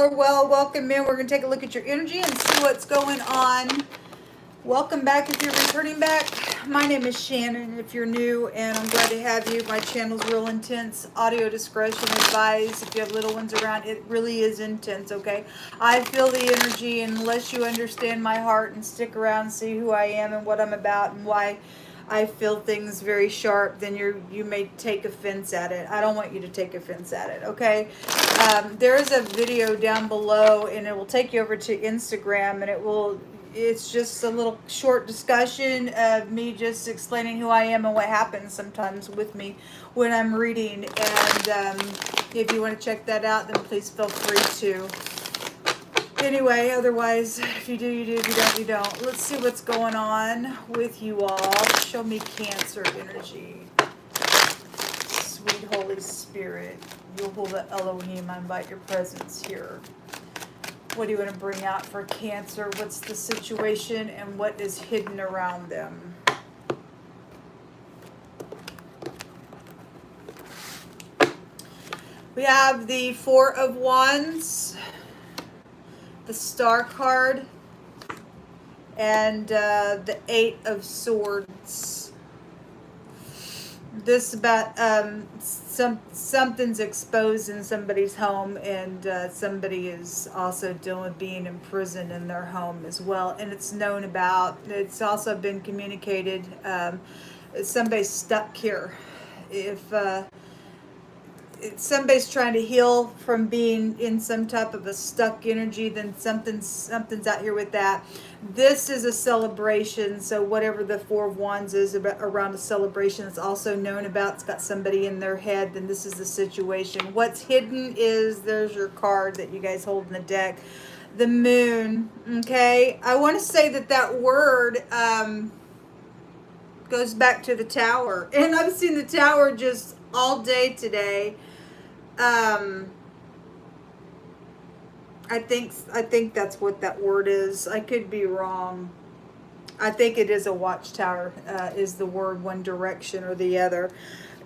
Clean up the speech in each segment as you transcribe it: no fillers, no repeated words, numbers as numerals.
are well. Welcome in. We're going to take a look at your energy and see what's going on. Welcome back if you're returning back. My name is Shannon if you're new, and I'm glad to have you. My channel's real intense. Audio discretion advised. If you have little ones around, it really is intense, okay? I feel the energy, and unless you understand my heart and stick around and see who I am and what I'm about and why I feel things very sharp, then you may take offense at it. I don't want you to take offense at it, okay? There is a video down below, and it will take you over to Instagram, and it's just a little short discussion of me just explaining who I am and what happens sometimes with me when I'm reading. And if you want to check that out, then please feel free to. Anyway, otherwise, if you do, you do. If you don't, you don't. Let's see what's going on with you all. Show me Cancer energy. Sweet Holy Spirit, Yehovah Elohim, I invite your presence here. What do you want to bring out for Cancer? What's the situation and what is hidden around them? We have the Four of Wands, the Star card, and the Eight of Swords. This about something's exposed in somebody's home, and somebody is also dealing with being imprisoned in their home as well, and it's known about. It's also been communicated. Somebody's stuck here. If somebody's trying to heal from being in some type of a stuck energy, then something's out here with that. This is a celebration, so whatever the Four of Wands is about, around a celebration, it's also known about. It's got somebody in their head, then this is the situation. What's hidden is, there's your card that you guys hold in the deck, the Moon. Okay, I want to say that word goes back to the Tower, and I've seen the Tower just all day today. I think that's what that word is. I could be wrong. I think it is a watchtower, is the word, one direction or the other.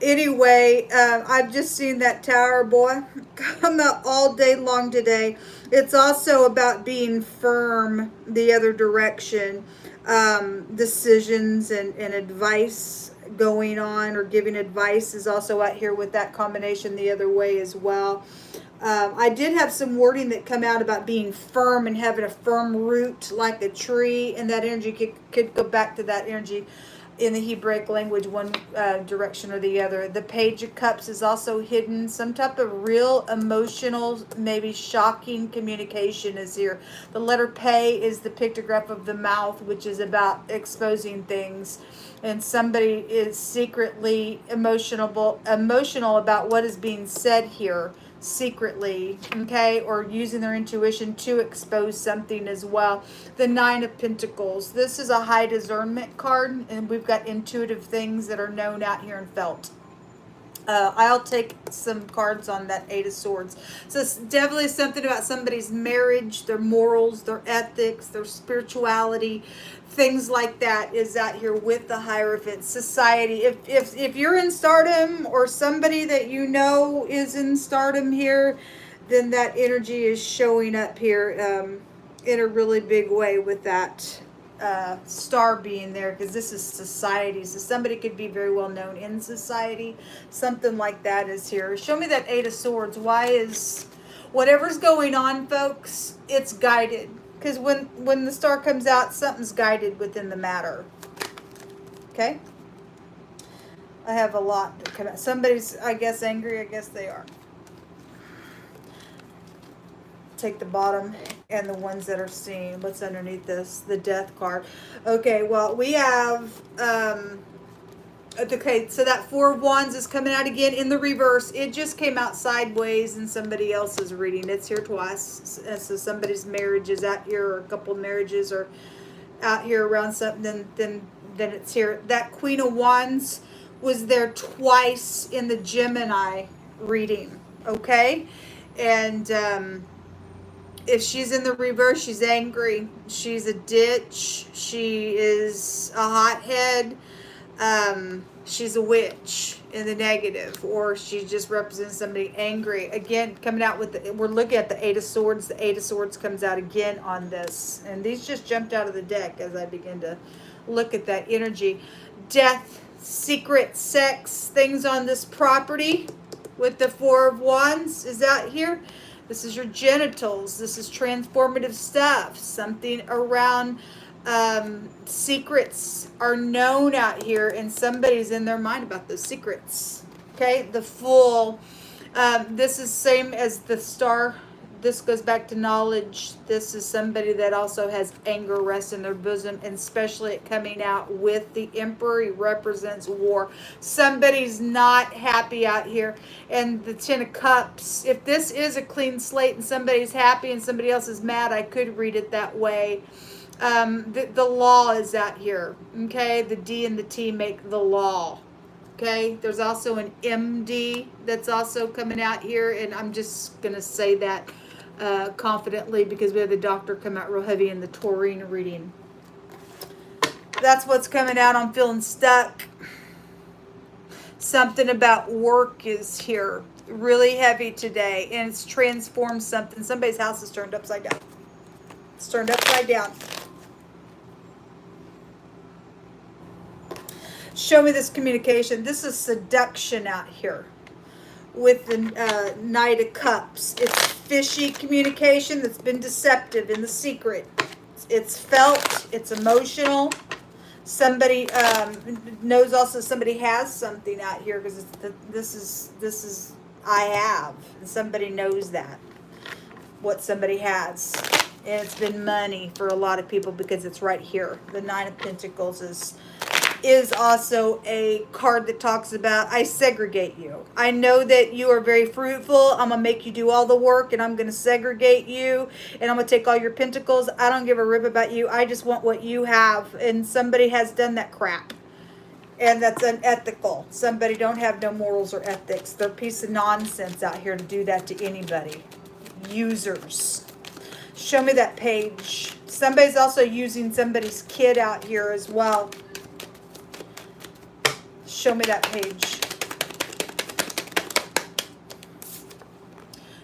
Anyway, I've just seen that tower, boy, come out all day long today. It's also about being firm the other direction. Decisions and advice going on, or giving advice is also out here with that combination the other way as well. I did have some wording that come out about being firm and having a firm root like a tree, and that energy could go back to that energy in the Hebraic language, one direction or the other. The Page of Cups is also hidden. Some type of real emotional, maybe shocking communication is here. The letter Pei is the pictograph of the mouth, which is about exposing things. And somebody is secretly emotional about what is being said here, secretly, okay, or using their intuition to expose something as well. The Nine of Pentacles. This is a high discernment card, and we've got intuitive things that are known out here and felt. I'll take some cards on that Eight of Swords. So it's definitely something about somebody's marriage, their morals, their ethics, their spirituality, things like that is out here with the Hierophant. Society. If you're in stardom, or somebody that you know is in stardom here, then that energy is showing up here in a really big way with that star being there, because this is society. So somebody could be very well known in society. Something like that is here. Show me that Eight of Swords. Why is whatever's going on, folks, it's guided. Because when the star comes out, something's guided within the matter. Okay? I have a lot to come out. Somebody's, I guess, angry. I guess they are. Take the bottom and the ones that are seen. What's underneath this? The Death card. Okay, well, we have okay, so that Four of Wands is coming out again in the reverse. It just came out sideways in somebody else's reading. It's here twice. So somebody's marriage is out here, or a couple of marriages are out here around something, then it's here. That Queen of Wands was there twice in the Gemini reading, okay? And if she's in the reverse, she's angry. She's a ditch. She is a hothead. she's a witch in the negative, or she just represents somebody angry. Again, coming out with we're looking at the Eight of Swords. The Eight of Swords comes out again on this, and these just jumped out of the deck as I begin to look at that energy. Death, secret, sex, things on this property with the Four of Wands is out here. This is your genitals. This is transformative stuff. Something around secrets are known out here, and somebody's in their mind about those secrets. Okay, the Fool. This is same as the Star. This goes back to knowledge. This is somebody that also has anger rest in their bosom, and especially it coming out with the Emperor. He represents war. Somebody's not happy out here. And the Ten of Cups. If this is a clean slate and somebody's happy and somebody else is mad, I could read it that way. The law is out here. Okay, the D and the T make the law. Okay, there's also an MD that's also coming out here, and I'm just gonna say that confidently because we have the doctor come out real heavy in the taurine reading. That's what's coming out. I'm feeling stuck. Something about work is here, really heavy today, and it's transformed something. Somebody's house is turned upside down. It's turned upside down. Show me this communication. This is seduction out here with the Knight of Cups. It's fishy communication that's been deceptive in the secret. It's felt. It's emotional. Somebody knows also somebody has something out here because this is I have. And somebody knows that what somebody has. And it's been money for a lot of people because it's right here. The Nine of Pentacles is also a card that talks about I segregate you. I know that you are very fruitful. I'm going to make you do all the work, and I'm going to segregate you, and I'm going to take all your pentacles. I don't give a rip about you. I just want what you have, and somebody has done that crap, and that's unethical. Somebody don't have no morals or ethics. They're a piece of nonsense out here to do that to anybody. Users. Show me that page. Somebody's also using somebody's kid out here as well. Show me that page.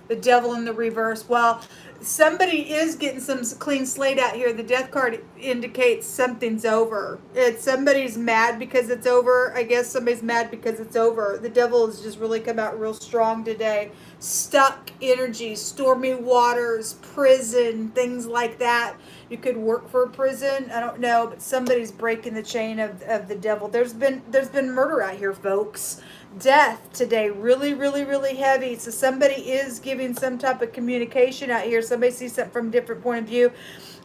The Devil in the reverse. Well, somebody is getting some clean slate out here. The Death card indicates something's over. Somebody's mad because it's over. I guess somebody's mad because it's over. The Devil has just really come out real strong today. Stuck energy, stormy waters, prison, things like that. You could work for a prison. I don't know, but somebody's breaking the chain of the Devil. There's been murder out here, folks. Death today, really, really, really heavy. So somebody is giving some type of communication out here. Somebody sees something from a different point of view,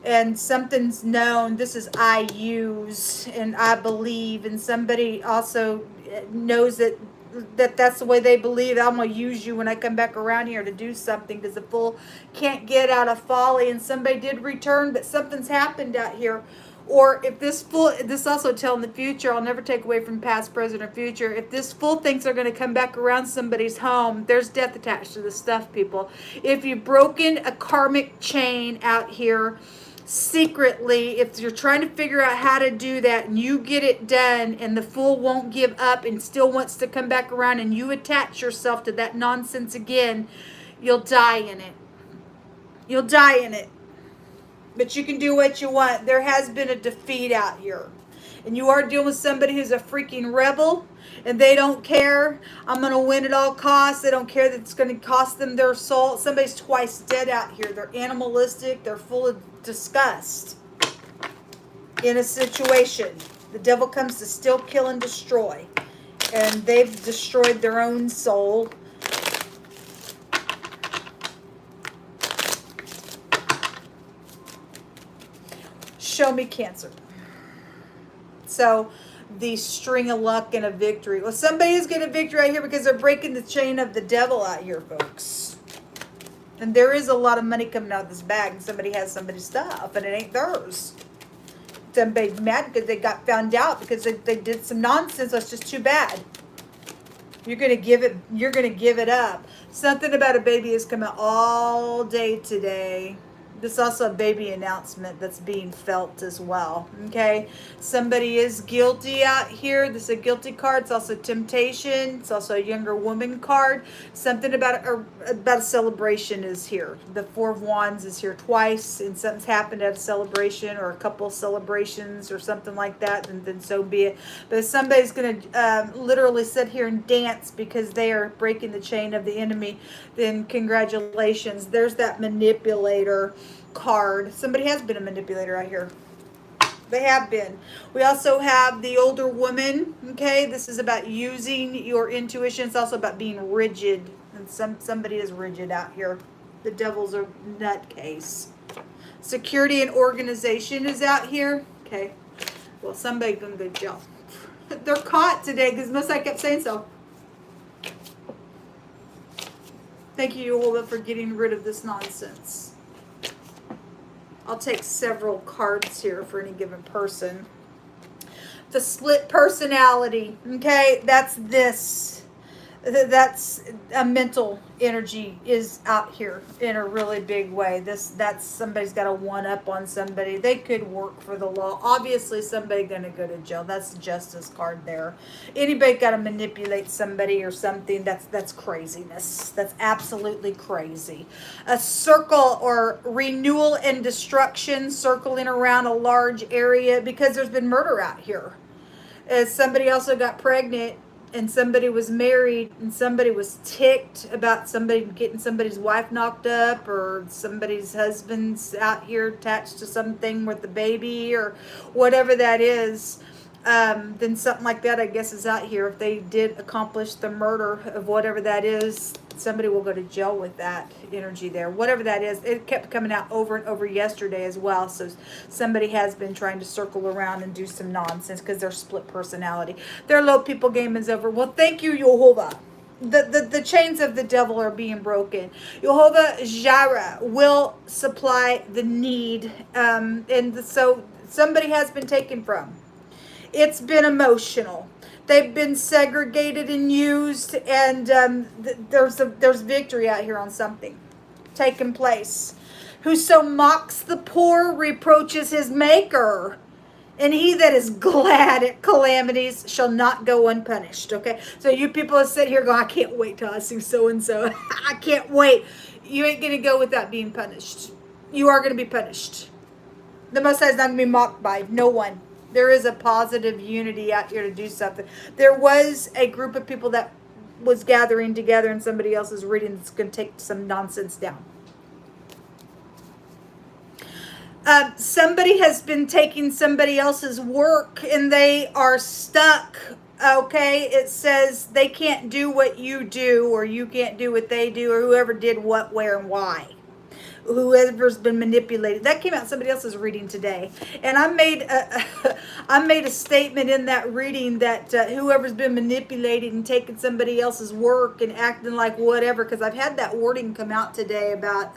and something's known. This is I use and I believe, and somebody also knows that's the way they believe. I'm going to use you when I come back around here to do something, because the Fool can't get out of folly, and somebody did return, but something's happened out here. Or if this Fool, this also telling the future, I'll never take away from past, present, or future. If this Fool thinks they're going to come back around somebody's home, there's death attached to this stuff, people. If you've broken a karmic chain out here, secretly, if you're trying to figure out how to do that and you get it done, and the Fool won't give up and still wants to come back around, and you attach yourself to that nonsense again, you'll die in it. You'll die in it. But you can do what you want. There has been a defeat out here. And you are dealing with somebody who's a freaking rebel, and they don't care. I'm going to win at all costs. They don't care that it's going to cost them their soul. Somebody's twice dead out here. They're animalistic. They're full of disgust in a situation. The Devil comes to steal, kill, and destroy. And they've destroyed their own soul. Show me Cancer. So the string of luck and a victory. Well, somebody is getting a victory right here because they're breaking the chain of the Devil out here, folks. And there is a lot of money coming out of this bag, and somebody has somebody's stuff, and it ain't theirs. Somebody's mad because they got found out because they did some nonsense. That's just too bad. You're gonna give it up. Something about a baby is coming all day today. This is also a baby announcement that's being felt as well. Okay, somebody is guilty out here. This is a guilty card. It's also temptation. It's also a younger woman card. Something about a celebration is here. The Four of Wands is here twice, and something's happened at a celebration or a couple celebrations or something like that. And then so be it. But if somebody's going to literally sit here and dance because they are breaking the chain of the enemy, then congratulations. There's that manipulator card. Somebody has been a manipulator out here. They have been. We also have the older woman. Okay, this is about using your intuition. It's also about being rigid, and somebody is rigid out here. The devil's a nutcase. Security and organization is out here. Okay, well, somebody gonna go to jail. They're caught today because most I kept saying so. Thank you, Yehovah, for getting rid of this nonsense. I'll take several cards here for any given person. The split personality, okay, that's this. That's a mental energy is out here in a really big way. That's somebody's got a one-up on somebody. They could work for the law. Obviously, somebody going to go to jail. That's the justice card there. Anybody got to manipulate somebody or something. That's craziness. That's absolutely crazy. A circle or renewal and destruction circling around a large area because there's been murder out here. Somebody also got pregnant. And somebody was married and somebody was ticked about somebody getting somebody's wife knocked up, or somebody's husband's out here attached to something with the baby or whatever that is. Then something like that, I guess, is out here. If they did accomplish the murder of whatever that is, somebody will go to jail with that energy there. Whatever that is, it kept coming out over and over yesterday as well. So somebody has been trying to circle around and do some nonsense because they're split personality. Their low people game is over. Well, thank you, Yehovah. The chains of the devil are being broken. Yehovah Jireh will supply the need. So somebody has been taken from. It's been emotional. They've been segregated and used, and there's victory out here on something taking place. Whoso mocks the poor reproaches his maker, and he that is glad at calamities shall not go unpunished. Okay, so you people that sit here go, I can't wait till I see so and so. I can't wait. You ain't gonna go without being punished. You are gonna be punished. The Most High is not gonna be mocked by no one. There is a positive unity out here to do something. There was a group of people that was gathering together and somebody else is reading that's going to take some nonsense down. Somebody has been taking somebody else's work and they are stuck. Okay, it says they can't do what you do, or you can't do what they do, or whoever did what, where, and why. Whoever's been manipulated. That came out in somebody else's reading today, and I made a statement in that reading that whoever's been manipulated and taking somebody else's work and acting like whatever, because I've had that wording come out today about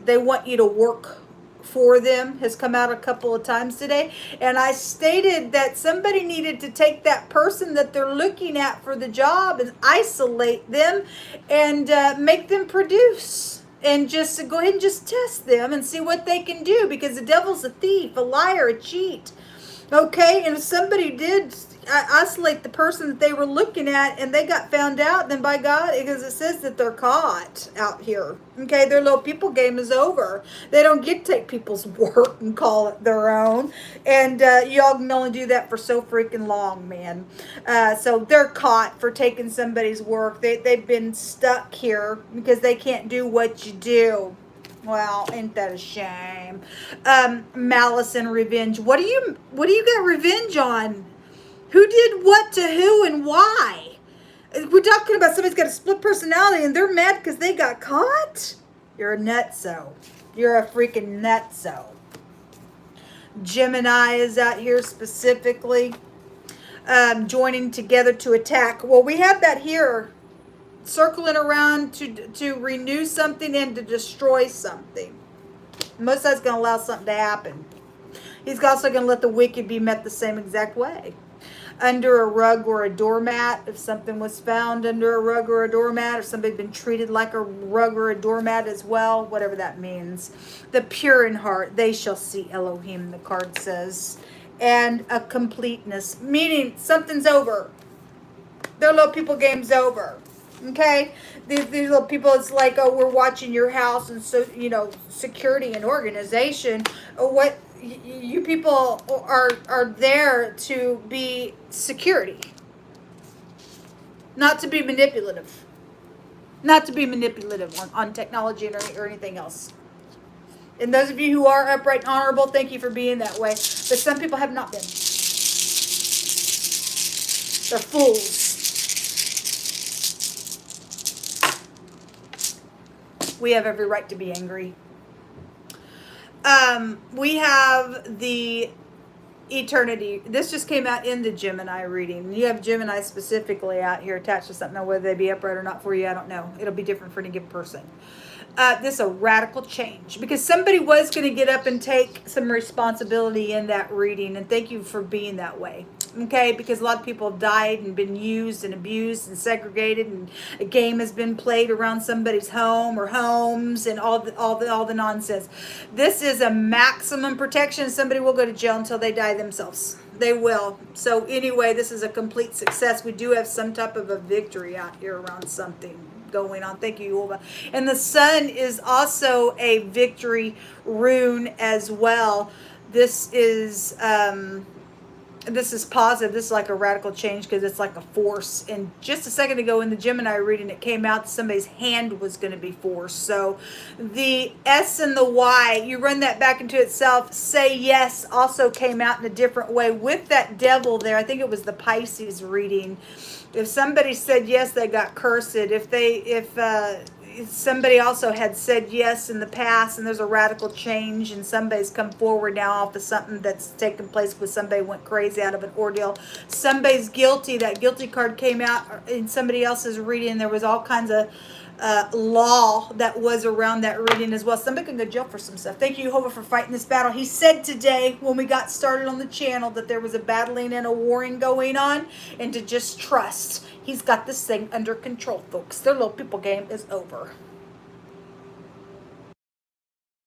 they want you to work for them, has come out a couple of times today, and I stated that somebody needed to take that person that they're looking at for the job and isolate them and make them produce. And just go ahead and just test them and see what they can do, because the devil's a thief, a liar, a cheat. Okay, and if somebody did isolate the person that they were looking at and they got found out, then by God, because it says that they're caught out here. Okay, their little people game is over. They don't get to take people's work and call it their own. And y'all can only do that for so freaking long, man. So they're caught for taking somebody's work. They've been stuck here because they can't do what you do. Well, ain't that a shame? Malice and revenge. What do you got revenge on? Who did what to who and why? We're talking about somebody's got a split personality and they're mad because they got caught? You're a nutso. You're a freaking nutso. Gemini is out here specifically. Joining together to attack. Well, we have that here. Circling around to renew something and to destroy something. Most of that's going to allow something to happen. He's also going to let the wicked be met the same exact way. under a rug or a doormat. If something was found under a rug or a doormat, or somebody been treated like a rug or a doormat as well, whatever that means. The pure in heart, they shall see Elohim, the card says. And a completeness, meaning something's over. Their little people game's over. Okay, these little people, it's like, oh, we're watching your house, and so, you know, security and organization. What you people are there to be security, not to be manipulative, on technology or anything else. And those of you who are upright and honorable, thank you for being that way. But some people have not been. They're fools. We have every right to be angry. We have the eternity. This just came out in the Gemini reading. You have Gemini specifically out here attached to something. Now, whether they be upright or not for you, I don't know. It'll be different for any given person. This is a radical change, because somebody was going to get up and take some responsibility in that reading, and thank you for being that way. Okay, because a lot of people have died and been used and abused and segregated, and a game has been played around somebody's home or homes, and all the nonsense. This is a maximum protection. Somebody will go to jail until they die themselves. They will. So anyway, this is a complete success. We do have some type of a victory out here around something going on. Thank you, Yulva. And the sun is also a victory rune as well. This is positive. This is like a radical change, because it's like a force. And just a second ago in the Gemini reading, it came out that somebody's hand was going to be forced. So the S and the Y, you run that back into itself. Say yes also came out in a different way with that devil there. I think it was the Pisces reading. If somebody said yes, they got cursed. If somebody also had said yes in the past, and there's a radical change, and somebody's come forward now off of something that's taken place with somebody went crazy out of an ordeal. Somebody's guilty. That guilty card came out in somebody else's reading. There was all kinds of law that was around that reading as well. Somebody can go to jail for some stuff. Thank you, Jehovah, for fighting this battle. He said today when we got started on the channel that there was a battling and a warring going on, and to just trust. He's got this thing under control, folks. Their little people game is over.